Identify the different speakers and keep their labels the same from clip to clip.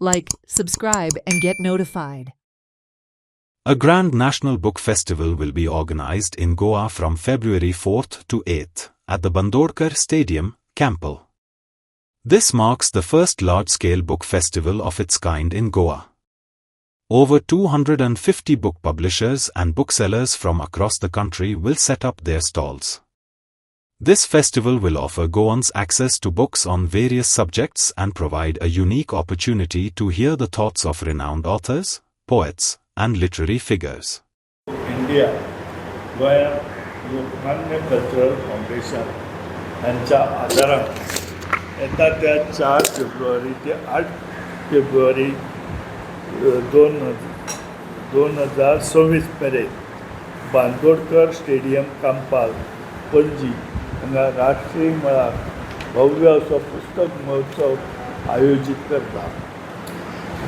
Speaker 1: Like, subscribe, and get notified.
Speaker 2: A grand national book festival will be organized in Goa from February 4th to 8th at the Bandorkar Stadium, Campbell. This marks the first large-scale book festival of its kind in Goa. Over 250 book publishers and booksellers from across the country will set up their stalls. This festival will offer Goans access to books on various subjects and provide a unique opportunity to hear the thoughts of renowned authors, poets, and literary figures.
Speaker 3: India गोंयांत Lokmanya cultural foundation हांच्या आदारान येता त्या 4 February ते 8 February 2026 मेरेन Bandodkar stadium Campal Panaji हांगा राष्ट्रीय मळार भव्य असो पुस्तक महोत्सव आयोजीत करता.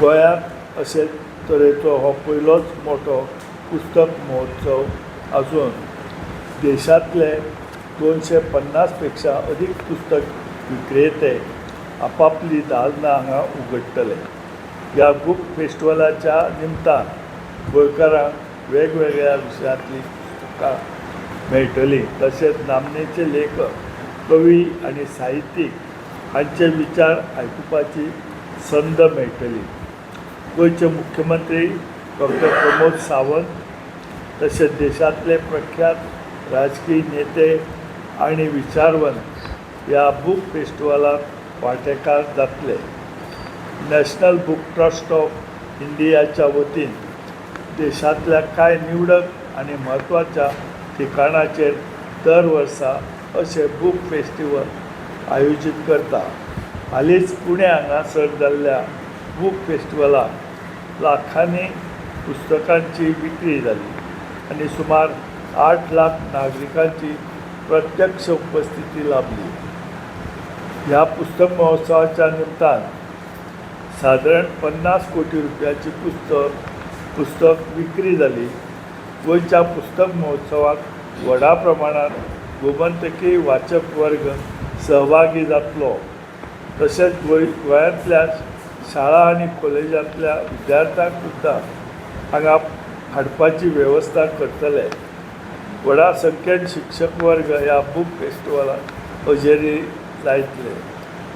Speaker 3: गोंयांत अशे तरेचो हो पयलोच मोठो पुस्तक महोत्सव आसून देशांतले 250 पेक्षा अदीक पुस्तक विक्रेते आपापली दालनां हांगा उगडटले. ह्या बूक फेस्टिवलाच्या निमतान गोंयकारांक वेगवेगळ्या विशयांतलीं पुस्तकां मेळटलीं. तशेंच नामनेचे लेखक, कवी आनी साहित्यीक हांचे विचार आयकुपाची संद मेळटली. गोंयचे मुख्यमंत्री डॉक्टर प्रमोद सावंत तशेंच देशांतले प्रख्यात राजकीय नेते आनी विचारवंत ह्या बूक फेस्टिवलांत वांटेकार जातले. नॅशनल बूक ट्रस्ट ऑफ इंडियाच्या वतीन देशांतल्या कांय निवडक आनी म्हत्वाच्या ठिकाणाचेर दर वर्सा अशें बूक फेस्टिवल आयोजीत करता. हालींच पुणे हांगासर जाल्ल्या बूक फेस्टिवलाक लाखांनी पुस्तकांची विक्री जाली आनी सुमार 8 लाख नागरिकांची प्रत्यक्ष उपस्थिती लाभली. ह्या पुस्तक महोत्सवाच्या निमतान सादारण 50 कोटी रुपयाची पुस्तक विक्री जाली. गोंयच्या पुस्तक महोत्सवाक व्हडा प्रमाणात गोमंतकी वाचक वर्ग सहभागी जातलो. तशेंच गोंयांतल्या शाळा आनी कॉलेजांतल्या विद्यार्थ्यांक सुद्दां हांगा हाडपाची वेवस्था करतले. व्हडा संख्येन शिक्षक वर्ग ह्या बूक फेस्टिवलाक हजेरी लायतले.